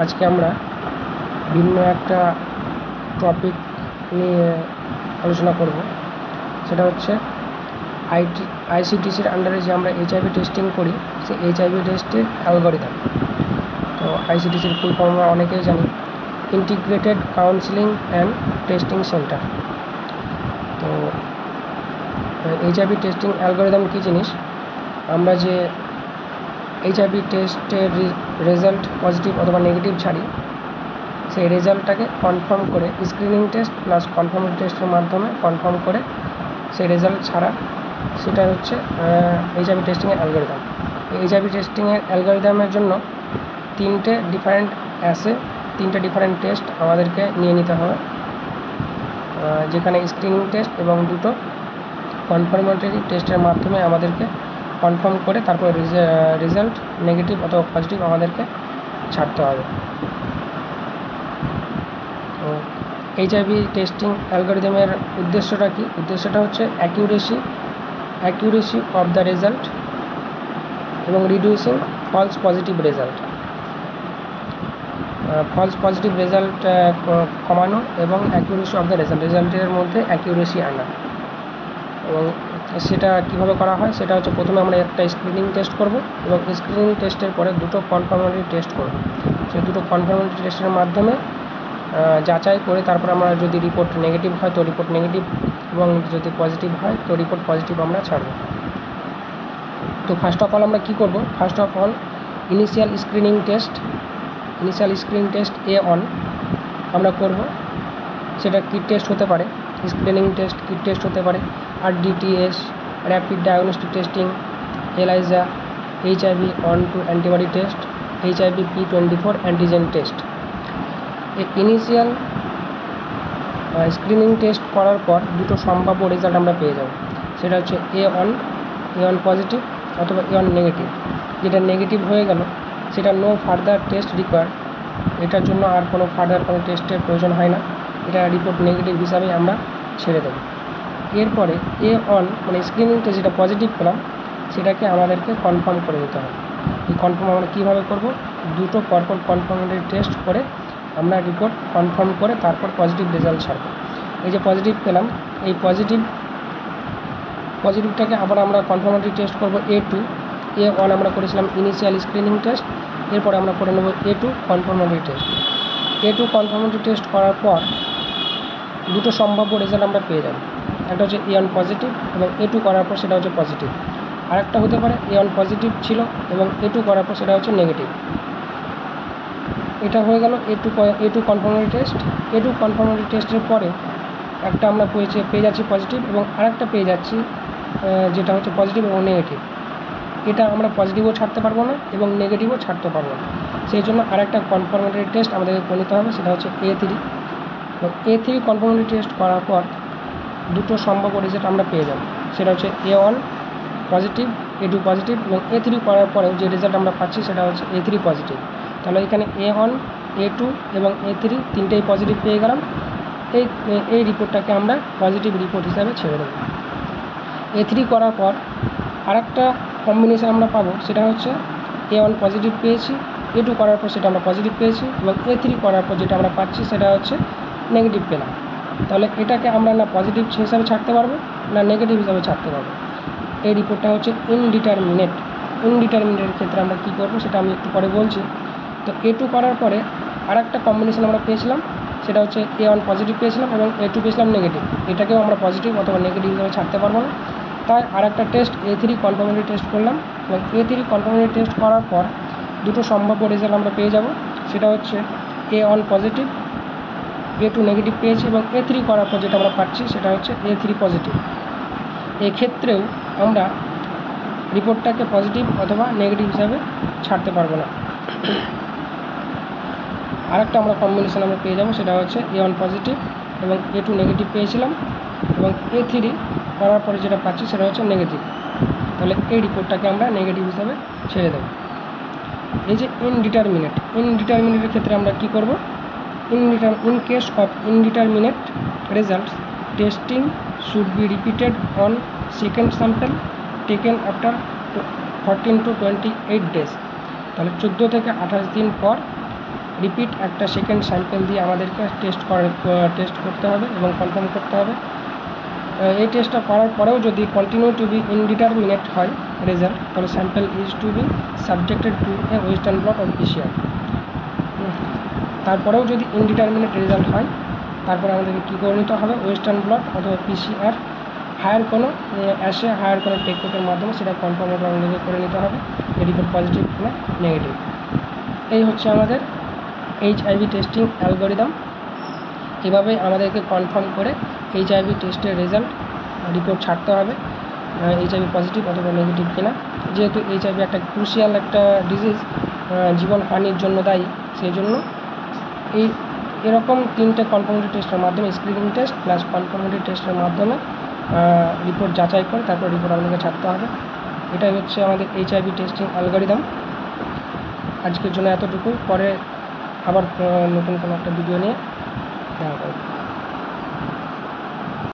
আজকে আমরা ভিন্ন একটা টপিক নিয়ে আলোচনা করব। সেটা হচ্ছে আইসিটিসির আন্ডারে যে আমরা এইচআইভি টেস্টিং করি, সেই এইচআইভি টেস্টের অ্যালগরিদম। তো আইসিটিসির ফুল ফর্ম আমরা অনেকেই জানি, integrated counselling and testing centre. তো এইচআইভি টেস্টিং অ্যালগরিদম কী জিনিস, আমরা যে এইচআইভি টেস্টের রেজাল্ট পজিটিভ অথবা নেগেটিভ ছাড়ি, সেই রেজাল্টটাকে কনফার্ম করে স্ক্রিনিং টেস্ট প্লাস কনফার্মেশন টেস্টের মাধ্যমে কনফার্ম করে সেই রেজাল্ট ছাড়া, সেটা হচ্ছে এইচআইভি টেস্টিংয়ের অ্যালগরিদম। এইচআইভি টেস্টিংয়ের অ্যালগরিদমের জন্য তিনটে ডিফারেন্ট টেস্ট আমাদেরকে নিয়ে নিতে হবে, যেখানে স্ক্রিনিং টেস্ট এবং দুটো কনফার্মেটরি টেস্টের মাধ্যমে আমাদেরকে কনফার্ম করে তারপরে রেজাল্ট নেগেটিভ অথবা পজিটিভ আমাদেরকে ছাড়তে হবে। তো এইচআইভি টেস্টিং অ্যালগরিদমের উদ্দেশ্যটা কি? উদ্দেশ্যটা হচ্ছে অ্যাকিউরেসি অফ দ্য রেজাল্ট এবং reducing false positive result. False positive result কমানো এবং অ্যাকিউরেসি অফ দ্য রেজাল্টের মধ্যে অ্যাকিউরেসি আনা। এবং সেটা কীভাবে করা হয়, সেটা হচ্ছে প্রথমে আমরা একটা স্ক্রিনিং টেস্ট করব এবং স্ক্রিনিং টেস্টের পরে দুটো কনফার্মেটরি টেস্ট করব। সেই দুটো কনফার্মেটরি টেস্টের মাধ্যমে যাচাই করে তারপর আমরা যদি রিপোর্ট নেগেটিভ হয় তো রিপোর্ট নেগেটিভ, এবং যদি পজিটিভ হয় তো রিপোর্ট পজিটিভ আমরা ছাড়ব। তো ফার্স্ট অফ অল আমরা কী করব, first of all initial screening test A1 আমরা করব। সেটা কিট টেস্ট হতে পারে, স্ক্রিনিং টেস্ট কিট টেস্ট হতে পারে, RDTS rapid diagnostic testing, ELISA HIV-1-2 antibody test, HIV-P24 antigen test. এই ইনিশিয়াল স্ক্রিনিং টেস্ট করার পর দুটো সম্ভাব্য রেজাল্ট আমরা পেয়ে যাব। সেটা হচ্ছে A1 পজিটিভ অথবা A1 নেগেটিভ। যেটা নেগেটিভ হয়ে গেল সেটা নো ফার্দার টেস্ট রিকোয়ার্ড, এটার জন্য আর কোনো ফার্দার কোনো টেস্টের প্রয়োজন হয় না, এটা রিপোর্ট নেগেটিভ হিসাবে আমরা ছেড়ে দেব। এরপরে A1 মানে স্ক্রিনিং টেস্ট যেটা পজিটিভ পেলাম সেটাকে আমাদেরকে কনফার্ম করে নিতে হবে। এই কনফার্ম আমরা কীভাবে করব, দুটো পরপর কনফার্মেটরি টেস্ট করে আমরা রিপোর্ট কনফার্ম করে তারপর পজিটিভ রেজাল্ট ছাড়ব। এই যে পজিটিভ পেলাম, এই পজিটিভটাকে আবার আমরা কনফার্মেটরি টেস্ট করব A2। A1 আমরা করেছিলাম ইনিশিয়াল স্ক্রিনিং টেস্ট, এরপরে আমরা করে নেব A2 confirmatory test. A2 confirmatory test করার পর দুটো সম্ভাব্য রেজাল্ট আমরা পেয়ে যাব। একটা হচ্ছে A1 পজিটিভ এবং A2 করার পর সেটা হচ্ছে পজিটিভ। আরেকটা হতে পারে A1 পজিটিভ ছিল এবং A2 করার পর সেটা হচ্ছে নেগেটিভ। এটা হয়ে গেল A2 confirmatory test. A2 confirmatory টেস্টের পরে একটা আমরা পেয়ে যাচ্ছি পজিটিভ এবং আরেকটা পেয়ে যাচ্ছি যেটা হচ্ছে পজিটিভ এবং নেগেটিভ। এটা আমরা পজিটিভও ছাড়তে পারবো না এবং নেগেটিভও ছাড়তে পারবো না, সেই জন্য আরেকটা কনফার্মেটরি টেস্ট আমাদেরকে করে নিতে হবে, সেটা হচ্ছে A3। এবং A3 কনফার্মেটরি টেস্ট করার পর দুটো সম্ভাব্য রেজাল্ট আমরা পেয়ে যাব। সেটা হচ্ছে A1 পজিটিভ, A2 পজিটিভ এবং A3 করার পরেও যে রেজাল্ট আমরা পাচ্ছি সেটা হচ্ছে A3 পজিটিভ। তাহলে এখানে A1, A2 এবং A3 তিনটেই পজিটিভ পেয়ে গেলাম। এই রিপোর্টটাকে আমরা পজিটিভ রিপোর্ট হিসাবে ছেড়ে দেবো। A3 করার পর আরেকটা কম্বিনেশান আমরা পাবো, সেটা হচ্ছে A1 পজিটিভ পেয়েছি, A2 করার পর সেটা আমরা পজিটিভ পেয়েছি এবং A3 করার পর যেটা আমরা পাচ্ছি সেটা হচ্ছে নেগেটিভ পেলাম। তাহলে এটাকে আমরা না পজিটিভ হিসাবে ছাড়তে পারবো না নেগেটিভ হিসাবে ছাড়তে পারবো। এই রিপোর্টটা হচ্ছে ইনডিটারমিনেটের ক্ষেত্রে আমরা কী করবো সেটা আমি একটু পরে বলছি। তো A2 করার পরে আরেকটা কম্বিনেশান আমরা পেয়েছিলাম, সেটা হচ্ছে A1 পজিটিভ পেয়েছিলাম এবং A2 পেয়েছিলাম নেগেটিভ। এটাকেও আমরা পজিটিভ অথবা নেগেটিভ হিসাবে ছাড়তে পারবো না, তাই আরেকটা টেস্ট A3 কনফার্মেটরি টেস্ট করলাম এবং A3 কনফার্মেটরি টেস্ট করার পর দুটো সম্ভাব্য রেজাল্ট আমরা পেয়ে যাব। সেটা হচ্ছে A1 পজিটিভ, A2 নেগেটিভ পেয়েছি এবং A3 করার পর যেটা আমরা পাচ্ছি সেটা হচ্ছে A3 পজিটিভ। এক্ষেত্রেও আমরা রিপোর্টটাকে পজিটিভ অথবা নেগেটিভ হিসাবে ছাড়তে পারবো না। আরেকটা আমরা কম্বিনেশান আমরা পেয়ে যাব, সেটা হচ্ছে A1 পজিটিভ এবং A2 নেগেটিভ পেয়েছিলাম এবং A3 করার পরে যেটা পাচ্ছি সেটা হচ্ছে নেগেটিভ। তাহলে এই রিপোর্টটাকে আমরা নেগেটিভ হিসাবে ছেড়ে দেব। এই যে ইনডিটারমিনেটের ক্ষেত্রে আমরা কী করব, in case of indeterminate results testing should be repeated on second sample taken after 14 to 28 days। তাহলে 14 থেকে 28 দিন পর রিপিট একটা সেকেন্ড স্যাম্পেল দিয়ে আমাদেরকে টেস্ট করতে হবে এবং কনফার্ম করতে হবে। এই টেস্টটা করার পরেও যদি কন্টিনিউ টু বি ইনডিটারমিনেট হয় রেজাল্ট, তাহলে sample is to be subjected to a western blot or PCR. তারপরেও যদি ইনডিটারমিনেট রেজাল্ট হয়, তারপরে আমাদেরকে কী করে নিতে হবে, ওয়েস্টার্ন ব্লট অথবা পিসিআর হায়ার কোনো টেকনিকের মাধ্যমে সেটা কনফার্ম আমাদেরকে করে নিতে হবে যে রিপোর্ট পজিটিভ না নেগেটিভ। এই হচ্ছে আমাদের HIV টেস্টিং অ্যালগরিদম। এভাবে আমাদেরকে কনফার্ম করে HIV টেস্টের রেজাল্ট রিপোর্ট ছাড়তে হবে HIV পজিটিভ অথবা নেগেটিভ কিনা। যেহেতু HIV একটা ক্রুশিয়াল একটা ডিজিজ, জীবনহানির জন্য দায়ী, সেই জন্য এরকম 3টে কনফার্মেটরি টেস্টের মাধ্যমে, স্ক্রিনিং টেস্ট প্লাস কনফার্মেটরি টেস্টের মাধ্যমে রিপোর্ট যাচাই করে তারপর রিপোর্ট আমাদেরকে ছাড়তে হবে। এটাই হচ্ছে আমাদের HIV টেস্টিং অ্যালগরিদম। আজকের জন্য এতটুকু, পরে আবার নতুন কোনো একটা ভিডিও নিয়ে দেখা করব।